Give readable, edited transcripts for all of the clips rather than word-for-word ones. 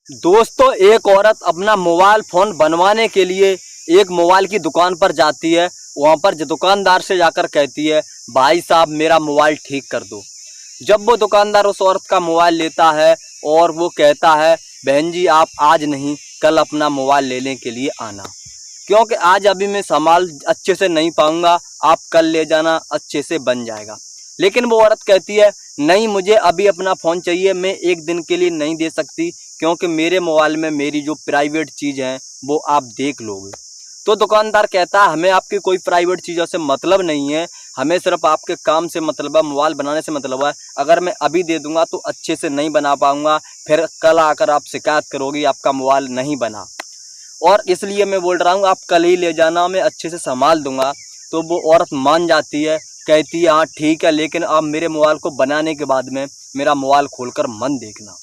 दोस्तों, एक औरत अपना मोबाइल फ़ोन बनवाने के लिए एक मोबाइल की दुकान पर जाती है। वहाँ पर जो दुकानदार से जाकर कहती है, भाई साहब मेरा मोबाइल ठीक कर दो। जब वो दुकानदार उस औरत का मोबाइल लेता है और वो कहता है, बहन जी आप आज नहीं कल अपना मोबाइल लेने के लिए आना, क्योंकि आज अभी मैं संभाल अच्छे से नहीं पाऊँगा, आप कल ले जाना अच्छे से बन जाएगा। लेकिन वो औरत कहती है, नहीं मुझे अभी अपना फ़ोन चाहिए, मैं एक दिन के लिए नहीं दे सकती, क्योंकि मेरे मोबाइल में मेरी जो प्राइवेट चीज़ हैं वो आप देख लोगे। तो दुकानदार कहता है, हमें आपकी कोई प्राइवेट चीज़ों से मतलब नहीं है, हमें सिर्फ आपके काम से मतलब है, मोबाइल बनाने से मतलब है। अगर मैं अभी दे दूंगा तो अच्छे से नहीं बना पाऊंगा, फिर कल आकर आप शिकायत करोगी आपका मोबाइल नहीं बना, और इसलिए मैं बोल रहा हूँ आप कल ही ले जाना, मैं अच्छे से संभाल दूंगा। तो वो औरत मान जाती है, कहती है हाँ ठीक है, लेकिन आप मेरे मोबाइल को बनाने के बाद में मेरा मोबाइल खोलकर मन देखना।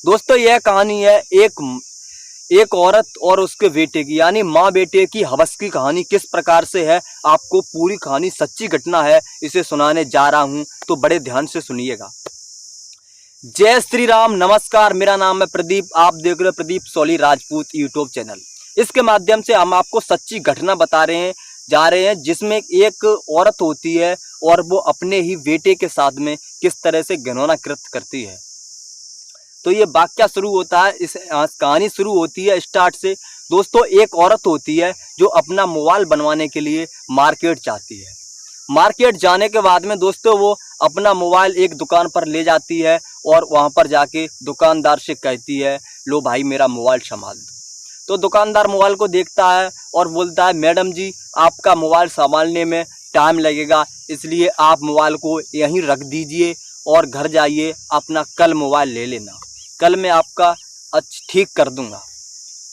दोस्तों, यह कहानी है एक औरत और उसके बेटे की, यानी माँ बेटे की हवस की कहानी किस प्रकार से है। आपको पूरी कहानी सच्ची घटना है इसे सुनाने जा रहा हूँ, तो बड़े ध्यान से सुनिएगा। जय श्री राम, नमस्कार, मेरा नाम है प्रदीप, आप देख रहे हो प्रदीप सोली राजपूत यूट्यूब चैनल। इसके माध्यम से हम आपको सच्ची घटना बता रहे हैं जा रहे हैं, जिसमें एक औरत होती है और वो अपने ही बेटे के साथ में किस तरह से घिनौना कृत्य करती है। तो ये वाक्य शुरू होता है, इस कहानी शुरू होती है स्टार्ट से। दोस्तों, एक औरत होती है जो अपना मोबाइल बनवाने के लिए मार्केट जाती है। मार्केट जाने के बाद में दोस्तों वो अपना मोबाइल एक दुकान पर ले जाती है और वहाँ पर जाके दुकानदार से कहती है, लो भाई मेरा मोबाइल संभाल दो। तो दुकानदार मोबाइल को देखता है और बोलता है, मैडम जी आपका मोबाइल संभालने में टाइम लगेगा, इसलिए आप मोबाइल को यहीं रख दीजिए और घर जाइए, अपना कल मोबाइल ले लेना, कल मैं आपका ठीक कर दूंगा।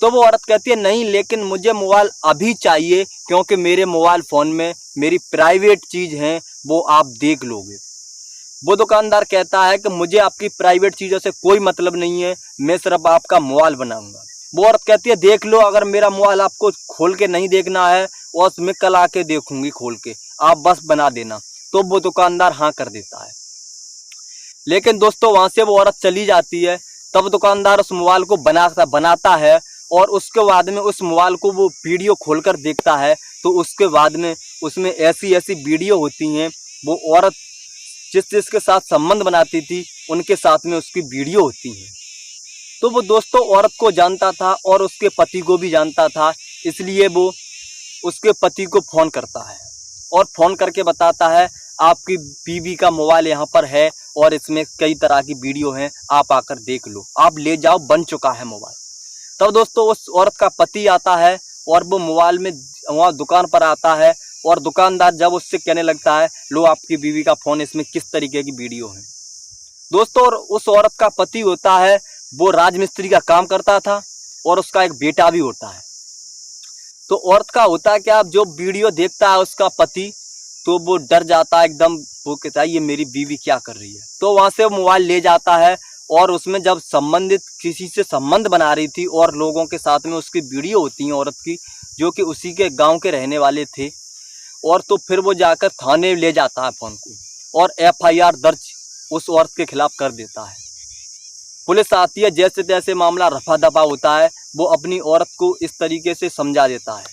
तो वो औरत कहती है, नहीं लेकिन मुझे मोबाइल अभी चाहिए, क्योंकि मेरे मोबाइल फ़ोन में मेरी प्राइवेट चीज़ हैं वो आप देख लोगे। वो दुकानदार कहता है कि मुझे आपकी प्राइवेट चीज़ों से कोई मतलब नहीं है, मैं सिर्फ आपका मोबाइल बनाऊंगा। वो औरत कहती है, देख लो, अगर मेरा मोबाइल आपको खोल के नहीं देखना है और मैं कल आके देखूंगी खोल के, आप बस बना देना। तो वो दुकानदार हाँ कर देता है। लेकिन दोस्तों वहाँ से वो औरत चली जाती है। तब दुकानदार उस मोबाइल को बनाता है और उसके बाद में उस मोबाइल को वो वीडियो खोलकर देखता है। तो उसके बाद में उसमें ऐसी ऐसी वीडियो होती हैं, वो औरत जिसके साथ संबंध बनाती थी उनके साथ में उसकी वीडियो होती हैं। तो वो दोस्तों औरत को जानता था और उसके पति को भी जानता था, इसलिए वो उसके पति को फ़ोन करता है और फ़ोन करके बताता है, आपकी बीवी का मोबाइल यहाँ पर है और इसमें कई तरह की वीडियो हैं, आप आकर देख लो, आप ले जाओ, बन चुका है मोबाइल। तब दोस्तों उस औरत का पति आता है और वो मोबाइल में वहाँ दुकान पर आता है और दुकानदार जब उससे कहने लगता है, लो आपकी बीवी का फ़ोन, इसमें किस तरीके की वीडियो है। दोस्तों, और उस औरत का पति होता है, वो राजमिस्त्री का काम करता था और उसका एक बेटा भी होता है। तो औरत का होता है क्या, जो वीडियो देखता है उसका पति, तो वो डर जाता है एकदम, वो कहता है ये मेरी बीवी क्या कर रही है। तो वहाँ से वो मोबाइल ले जाता है और उसमें जब संबंधित किसी से संबंध बना रही थी और लोगों के साथ में उसकी वीडियो होती है औरत की, जो कि उसी के गांव के रहने वाले थे, और तो फिर वो जाकर थाने ले जाता है फ़ोन को और FIR दर्ज उस औरत के खिलाफ कर देता है। पुलिस आती है, जैसे तैसे मामला रफा दफा होता है, वो अपनी औरत को इस तरीके से समझा देता है।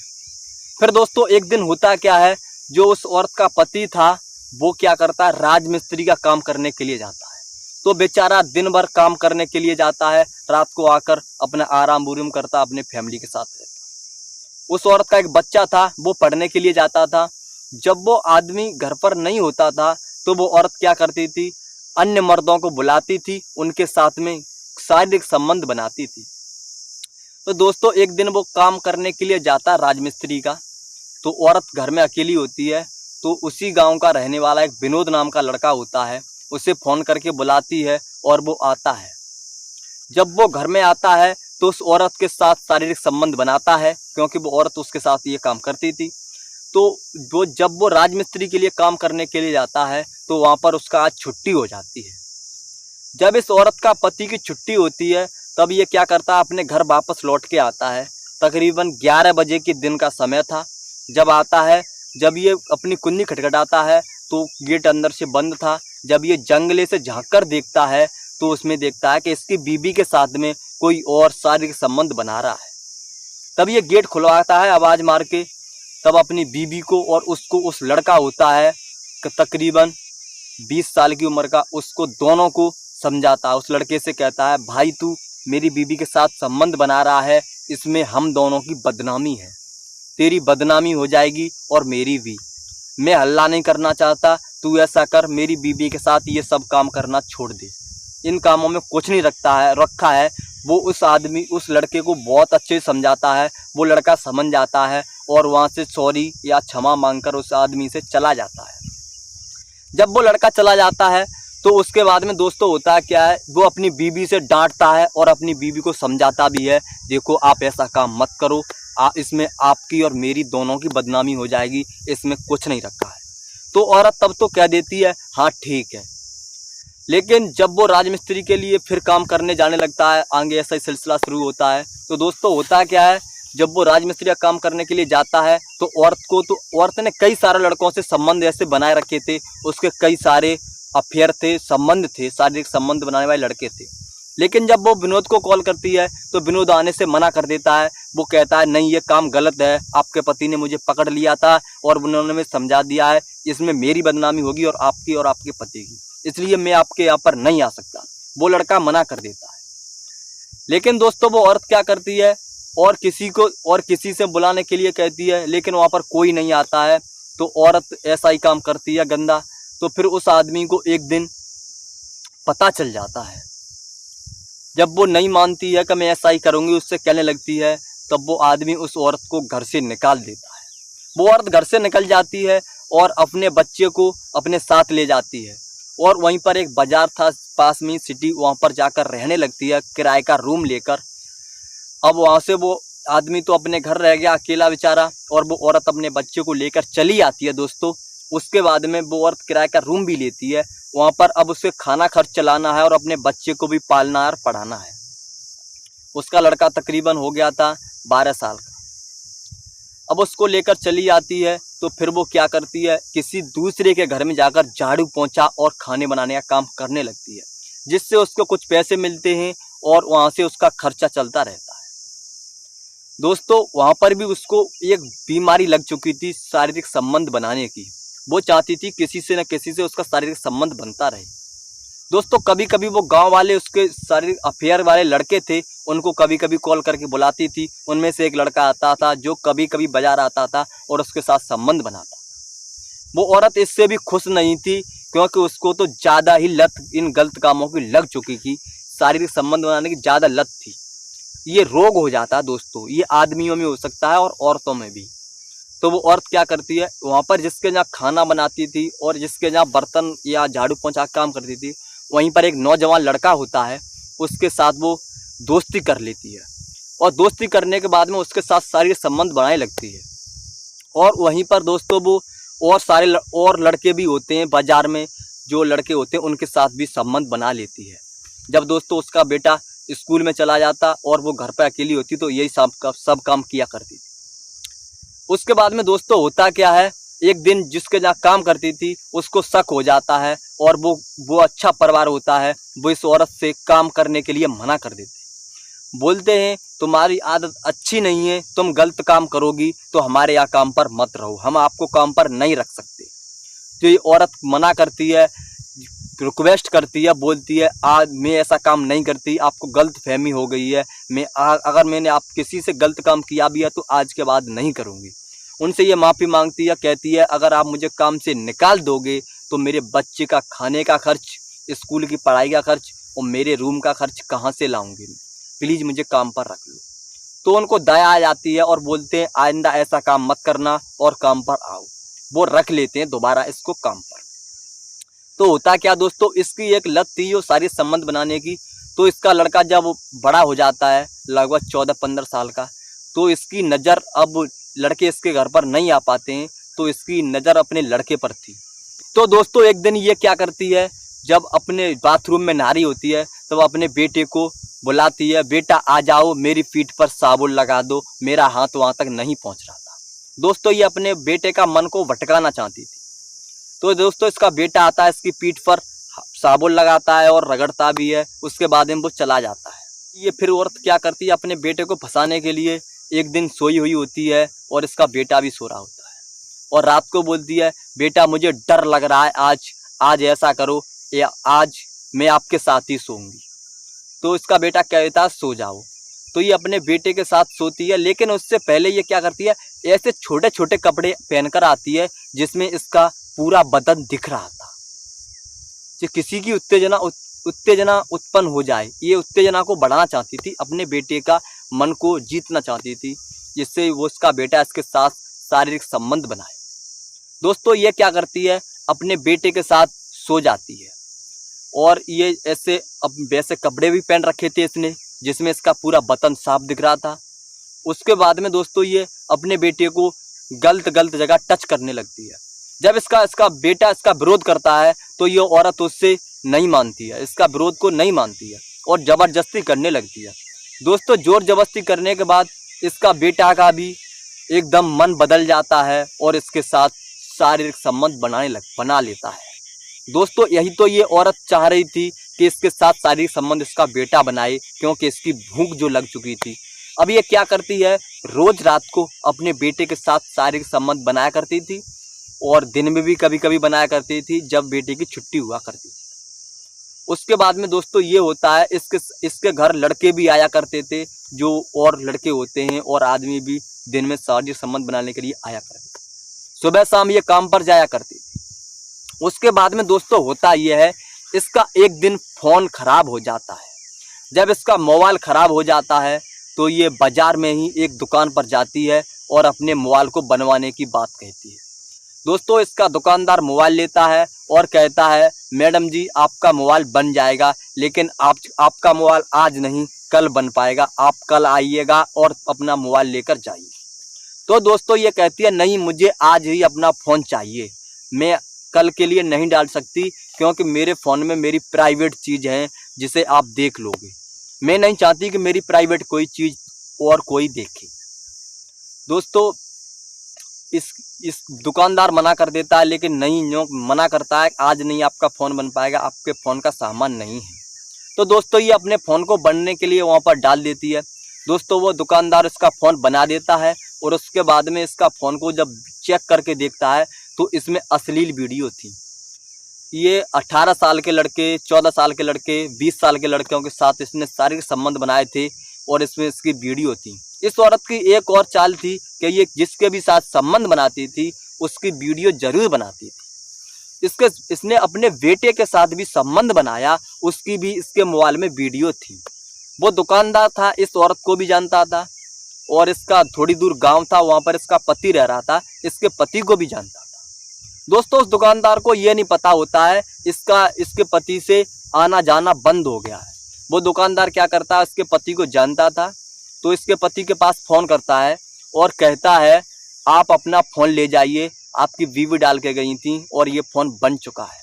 फिर दोस्तों एक दिन होता क्या है, जो उस औरत का पति था वो क्या करता है, राजमिस्त्री का काम करने के लिए जाता है। तो बेचारा दिन भर काम करने के लिए जाता है, रात को आकर अपना आराम बुरूम करता, अपने फैमिली के साथ रहता। उस औरत का एक बच्चा था, वो पढ़ने के लिए जाता था। जब वो आदमी घर पर नहीं होता था तो वो औरत क्या करती थी, अन्य मर्दों को बुलाती थी, उनके साथ में शारीरिक संबंध बनाती थी। तो दोस्तों एक दिन वो काम करने के लिए जाता राजमिस्त्री का, तो औरत घर में अकेली होती है। तो उसी गांव का रहने वाला एक विनोद नाम का लड़का होता है, उसे फ़ोन करके बुलाती है और वो आता है। जब वो घर में आता है तो उस औरत के साथ शारीरिक संबंध बनाता है, क्योंकि वो औरत उसके साथ ये काम करती थी। तो जब वो राजमिस्त्री के लिए काम करने के लिए जाता है तो वहाँ पर उसका आज छुट्टी हो जाती है। जब इस औरत का पति की छुट्टी होती है तब ये क्या करता है, अपने घर वापस लौट के आता है। तकरीबन 11 बजे के दिन का समय था। जब आता है, जब ये अपनी कुंडी खटखटाता है तो गेट अंदर से बंद था, जब ये जंगले से झांक कर देखता है तो उसमें देखता है कि इसकी बीबी के साथ में कोई और शारीरिक संबंध बना रहा है। तब ये गेट खुलवाता है आवाज़ मार के। तब अपनी बीबी को और उसको, उस लड़का होता है तकरीबन 20 साल की उम्र का, उसको दोनों को समझाता है। उस लड़के से कहता है, भाई तू मेरी बीबी के साथ संबंध बना रहा है, इसमें हम दोनों की बदनामी है, तेरी बदनामी हो जाएगी और मेरी भी। मैं हल्ला नहीं करना चाहता, तू ऐसा कर, मेरी बीबी के साथ ये सब काम करना छोड़ दे, इन कामों में कुछ नहीं रखा है। वो उस आदमी, उस लड़के को बहुत अच्छे से समझाता है। वो लड़का समझ जाता है और वहाँ से सॉरी या क्षमा मांगकर उस आदमी से चला जाता है। जब वो लड़का चला जाता है तो उसके बाद में दोस्तों होता है क्या है, वो अपनी बीबी से डांटता है और अपनी बीबी को समझाता भी है, देखो आप ऐसा काम मत करो, इसमें आपकी और मेरी दोनों की बदनामी हो जाएगी, इसमें कुछ नहीं रखा है। तो औरत तब तो कह देती है हाँ ठीक है। लेकिन जब वो राजमिस्त्री के लिए फिर काम करने जाने लगता है, आगे ऐसा ही सिलसिला शुरू होता है। तो दोस्तों होता क्या है, जब वो राजमिस्त्री का काम करने के लिए जाता है तो औरत ने कई सारे लड़कों से संबंध ऐसे बनाए रखे थे, उसके कई सारे अफेयर थे, संबंध थे, शारीरिक संबंध बनाने वाले लड़के थे। लेकिन जब वो विनोद को कॉल करती है तो विनोद आने से मना कर देता है। वो कहता है नहीं ये काम गलत है, आपके पति ने मुझे पकड़ लिया था और उन्होंने मुझे समझा दिया है, इसमें मेरी बदनामी होगी और आपके पति की, इसलिए मैं आपके यहाँ पर नहीं आ सकता। वो लड़का मना कर देता है। लेकिन दोस्तों वो औरत क्या करती है, और किसी से बुलाने के लिए कहती है, लेकिन वहाँ पर कोई नहीं आता है। तो औरत ऐसा ही काम करती है गंदा। तो फिर उस आदमी को एक दिन पता चल जाता है। जब वो नहीं मानती है कि मैं ऐसा ही करूँगी, उससे कहने लगती है, तब वो आदमी उस औरत को घर से निकाल देता है। वो औरत घर से निकल जाती है और अपने बच्चे को अपने साथ ले जाती है और वहीं पर एक बाजार था पास में सिटी, वहाँ पर जाकर रहने लगती है किराए का रूम लेकर। अब वहाँ से वो आदमी तो अपने घर रह गया अकेला बेचारा, और वो औरत अपने बच्चे को लेकर चली आती है दोस्तों। उसके बाद में वो औरत किराए का रूम भी लेती है। वहाँ पर अब उसे खाना खर्च चलाना है और अपने बच्चे को भी पालना और पढ़ाना है। उसका लड़का तकरीबन हो गया था 12 साल का। अब उसको लेकर चली आती है तो फिर वो क्या करती है, किसी दूसरे के घर में जाकर झाड़ू पोंछा और खाने बनाने का काम करने लगती है, जिससे उसको कुछ पैसे मिलते हैं और वहाँ से उसका खर्चा चलता रहता है। दोस्तों वहाँ पर भी उसको एक बीमारी लग चुकी थी शारीरिक संबंध बनाने की। वो चाहती थी किसी से न किसी से उसका शारीरिक संबंध बनता रहे। दोस्तों कभी कभी वो गांव वाले, उसके शारीरिक अफेयर वाले लड़के थे, उनको कभी कभी कॉल करके बुलाती थी। उनमें से एक लड़का आता था जो कभी कभी बाजार आता था और उसके साथ संबंध बनाता था। वो औरत इससे भी खुश नहीं थी, क्योंकि उसको तो ज़्यादा ही लत इन गलत कामों की लग चुकी थी। शारीरिक संबंध बनाने की ज़्यादा लत थी। ये रोग हो जाता है दोस्तों, ये आदमियों में हो सकता है और औरतों में भी। तो वो औरत क्या करती है, वहाँ पर जिसके जहाँ खाना बनाती थी और जिसके जहाँ बर्तन या झाड़ू पोंछा काम करती थी, वहीं पर एक नौजवान लड़का होता है, उसके साथ वो दोस्ती कर लेती है और दोस्ती करने के बाद में उसके साथ शारीरिक संबंध बनाने लगती है। और वहीं पर दोस्तों वो और लड़के भी होते हैं बाजार में, जो लड़के होते हैं उनके साथ भी संबंध बना लेती है। जब दोस्तों उसका बेटा स्कूल में चला जाता और वो घर पर अकेली होती तो यही सब काम किया करती थी। उसके बाद में दोस्तों होता क्या है, एक दिन जिसके जहाँ काम करती थी उसको शक हो जाता है और वो अच्छा परिवार होता है, वो इस औरत से काम करने के लिए मना कर देते हैं। बोलते हैं तुम्हारी आदत अच्छी नहीं है, तुम गलत काम करोगी तो हमारे यहाँ काम पर मत रहो, हम आपको काम पर नहीं रख सकते। तो ये औरत मना करती है, रिक्वेस्ट करती है, बोलती है आज मैं ऐसा काम नहीं करती, आपको गलत फहमी हो गई है, अगर मैंने आप किसी से गलत काम किया भी है तो आज के बाद नहीं करूँगी। उनसे ये माफ़ी मांगती है, कहती है अगर आप मुझे काम से निकाल दोगे तो मेरे बच्चे का खाने का खर्च, स्कूल की पढ़ाई का खर्च और मेरे रूम का खर्च कहाँ से लाऊंगी, प्लीज़ मुझे काम पर रख लो। तो उनको दया आ जाती है और बोलते हैं आइंदा ऐसा काम मत करना और काम पर आओ। वो रख लेते हैं दोबारा इसको काम पर। तो होता क्या दोस्तों, इसकी एक लत थी वो सारी संबंध बनाने की। तो इसका लड़का जब बड़ा हो जाता है लगभग 14-15 साल का, तो इसकी नज़र, अब लड़के इसके घर पर नहीं आ पाते हैं तो इसकी नज़र अपने लड़के पर थी। तो दोस्तों एक दिन ये क्या करती है, जब अपने बाथरूम में नहा रही होती है तो वह अपने बेटे को बुलाती है, बेटा आ जाओ मेरी पीठ पर साबुन लगा दो, मेरा हाथ वहाँ तक नहीं पहुँच रहा था। दोस्तों ये अपने बेटे का मन को भटकाना चाहती थी। तो दोस्तों इसका बेटा आता है, इसकी पीठ पर साबुन लगाता है और रगड़ता भी है, उसके बाद में वो चला जाता है। ये फिर औरत क्या करती है, अपने बेटे को फंसाने के लिए एक दिन सोई हुई होती है और इसका बेटा भी सो रहा होता है और रात को बोलती है, बेटा मुझे डर लग रहा है, आज ऐसा करो, या आज मैं आपके साथ ही सोऊंगी। तो इसका बेटा कहता है, सो जाओ। तो ये अपने बेटे के साथ सोती है, लेकिन उससे पहले ये क्या करती है, ऐसे छोटे छोटे कपड़े पहनकर आती है जिसमें इसका पूरा बदन दिख रहा था, कि किसी की उत्तेजना उत्पन्न हो जाए। ये उत्तेजना को बढ़ाना चाहती थी, अपने बेटे का मन को जीतना चाहती थी, जिससे वो उसका बेटा इसके साथ शारीरिक संबंध बनाए। दोस्तों ये क्या करती है, अपने बेटे के साथ सो जाती है और ये ऐसे अब वैसे कपड़े भी पहन रखे थे इसने, जिसमें इसका पूरा बदन साफ दिख रहा था। उसके बाद में दोस्तों ये अपने बेटे को गलत जगह टच करने लगती है। जब इसका बेटा इसका विरोध करता है तो ये औरत उससे नहीं मानती है, इसका विरोध को नहीं मानती है और ज़बरदस्ती करने लगती है। दोस्तों जोर जबरदस्ती करने के बाद इसका बेटा का भी एकदम मन बदल जाता है और इसके साथ शारीरिक संबंध बना लेता है। दोस्तों यही तो ये औरत चाह रही थी कि इसके साथ शारीरिक संबंध इसका बेटा बनाए, क्योंकि इसकी भूख जो लग चुकी थी। अब ये क्या करती है, रोज रात को अपने बेटे के साथ शारीरिक संबंध बनाया करती थी और दिन में भी कभी कभी बनाया करती थी जब बेटे की छुट्टी हुआ करती थी। उसके बाद में दोस्तों ये होता है, इसके घर लड़के भी आया करते थे, जो और लड़के होते हैं और आदमी भी दिन में शारीरिक संबंध बनाने के लिए आया करते थे। सुबह शाम ये काम पर जाया करती थी। उसके बाद में दोस्तों होता यह है, इसका एक दिन फ़ोन खराब हो जाता है। जब इसका मोबाइल ख़राब हो जाता है तो ये बाज़ार में ही एक दुकान पर जाती है और अपने मोबाइल को बनवाने की बात कहती है। दोस्तों इसका दुकानदार मोबाइल लेता है और कहता है, मैडम जी आपका मोबाइल बन जाएगा, लेकिन आपका मोबाइल आज नहीं कल बन पाएगा, आप कल आइएगा और अपना मोबाइल लेकर जाइए। तो दोस्तों ये कहती है, नहीं मुझे आज ही अपना फ़ोन चाहिए, मैं कल के लिए नहीं डाल सकती, क्योंकि मेरे फ़ोन में मेरी प्राइवेट चीज़ है जिसे आप देख लोगे। मैं नहीं चाहती कि मेरी प्राइवेट कोई चीज़ और कोई देखे। दोस्तों इस दुकानदार मना कर देता है, लेकिन नहीं मना करता है, आज नहीं आपका फ़ोन बन पाएगा, आपके फ़ोन का सामान नहीं है। तो दोस्तों ये अपने फ़ोन को बनने के लिए वहाँ पर डाल देती है। दोस्तों वो दुकानदार इसका फ़ोन बना देता है और उसके बाद में इसका फ़ोन को जब चेक करके देखता है तो इसमें अश्लील वीडियो थी। ये 18 साल के लड़के, 14 साल के लड़के, 20 साल के लड़कियों के साथ इसने शारीरिक संबंध बनाए थे और इसमें इसकी वीडियो थी। इस औरत की एक और चाल थी कि ये जिसके भी साथ संबंध बनाती थी उसकी वीडियो जरूर बनाती थी। इसने अपने बेटे के साथ भी संबंध बनाया, उसकी भी इसके मोबाइल में वीडियो थी। वो दुकानदार था, इस औरत को भी जानता था और इसका थोड़ी दूर गांव था, वहाँ पर इसका पति रह रहा था, इसके पति को भी जानता था। दोस्तों उस दुकानदार को ये नहीं पता होता है इसके पति से आना जाना बंद हो गया है। वो दुकानदार क्या करता है, इसके पति को जानता था, तो इसके पति के पास फ़ोन करता है और कहता है, आप अपना फ़ोन ले जाइए, आपकी बीवी डाल के गई थी और ये फ़ोन बन चुका है।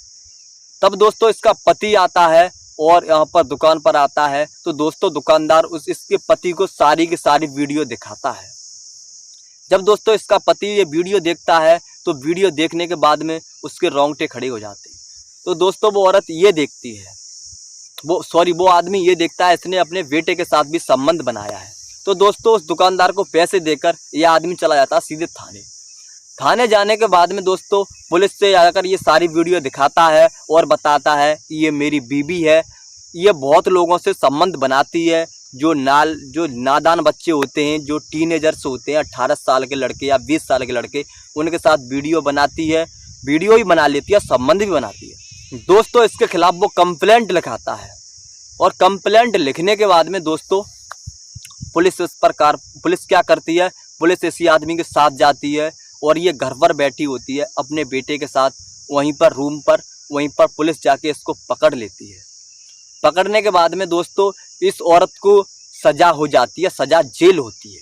तब दोस्तों इसका पति आता है और यहाँ पर दुकान पर आता है, तो दोस्तों दुकानदार इसके पति को सारी की सारी वीडियो दिखाता है। जब दोस्तों इसका पति ये वीडियो देखता है तो वीडियो देखने के बाद में उसके रोंगटे खड़े हो जाते हैं। तो दोस्तों वो औरत ये देखती है, वो आदमी ये देखता है, इसने अपने बेटे के साथ भी संबंध बनाया है। तो दोस्तों उस दुकानदार को पैसे देकर यह आदमी चला जाता है सीधे थाने जाने के बाद में दोस्तों पुलिस से आकर ये सारी वीडियो दिखाता है और बताता है कि ये मेरी बीवी है, ये बहुत लोगों से संबंध बनाती है, जो नादान बच्चे होते हैं, जो टीनेजर्स होते हैं, 18 साल के लड़के या 20 साल के लड़के, उनके साथ वीडियो बनाती है, वीडियो ही बना लेती है, संबंध भी बनाती है। दोस्तों इसके खिलाफ वो कंप्लेंट लिखाता है और कंप्लेंट लिखने के बाद में दोस्तों पुलिस क्या करती है, पुलिस इसी आदमी के साथ जाती है और ये घर पर बैठी होती है अपने बेटे के साथ, वहीं पर पुलिस जाके इसको पकड़ लेती है। पकड़ने के बाद में दोस्तों इस औरत को सज़ा हो जाती है, सज़ा जेल होती है,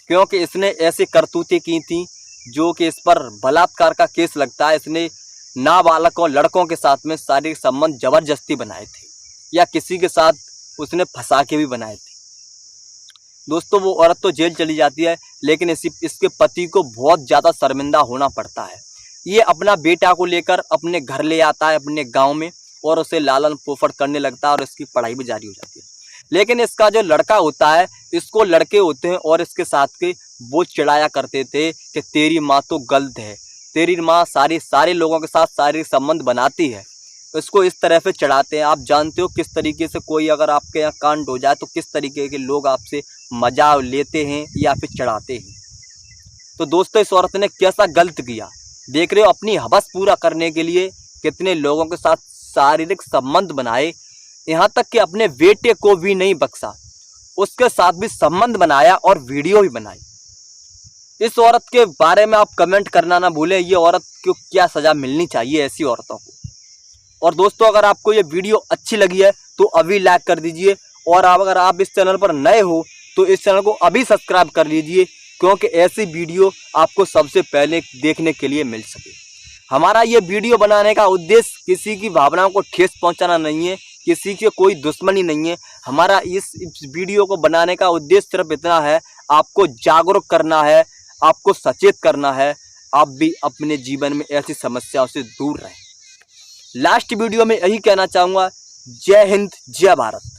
क्योंकि इसने ऐसी करतूतें की थी जो कि इस पर बलात्कार का केस लगता है। इसने नाबालग और लड़कों के साथ में शारीरिक संबंध ज़बरदस्ती बनाए थे या किसी के साथ उसने फंसा के भी बनाए थे। दोस्तों वो औरत तो जेल चली जाती है, लेकिन इसके पति को बहुत ज़्यादा शर्मिंदा होना पड़ता है। ये अपना बेटा को लेकर अपने घर ले आता है अपने गांव में और उसे लालन पोषण करने लगता है और इसकी पढ़ाई भी जारी हो जाती है। लेकिन इसका जो लड़का होता है, इसको लड़के होते हैं और इसके साथ के वो चिढ़ाया करते थे कि तेरी माँ तो गलत है, तेरी माँ सारे लोगों के साथ शारीरिक संबंध बनाती है। इसको इस तरह से चढ़ाते हैं। आप जानते हो किस तरीके से कोई अगर आपके यहाँ कांड हो जाए तो किस तरीके के लोग आपसे मजा लेते हैं या फिर चढ़ाते हैं। तो दोस्तों, इस औरत ने कैसा गलत किया, देख रहे हो, अपनी हवस पूरा करने के लिए कितने लोगों के साथ शारीरिक संबंध बनाए, यहाँ तक कि अपने बेटे को भी नहीं बख्शा, उसके साथ भी संबंध बनाया और वीडियो भी बनाई। इस औरत के बारे में आप कमेंट करना ना भूलें, ये औरत को क्या सजा मिलनी चाहिए ऐसी औरतों को। और दोस्तों, अगर आपको ये वीडियो अच्छी लगी है तो अभी लाइक कर दीजिए, और अगर आप इस चैनल पर नए हो तो इस चैनल को अभी सब्सक्राइब कर लीजिए, क्योंकि ऐसी वीडियो आपको सबसे पहले देखने के लिए मिल सके। हमारा ये वीडियो बनाने का उद्देश्य किसी की भावनाओं को ठेस पहुंचाना नहीं है, किसी के कोई दुश्मनी नहीं है। हमारा इस वीडियो को बनाने का उद्देश्य सिर्फ इतना है, आपको जागरूक करना है, आपको सचेत करना है, आप भी अपने जीवन में ऐसी समस्याओं से दूर रहें। लास्ट वीडियो में यही कहना चाहूँगा, जय हिंद, जय भारत।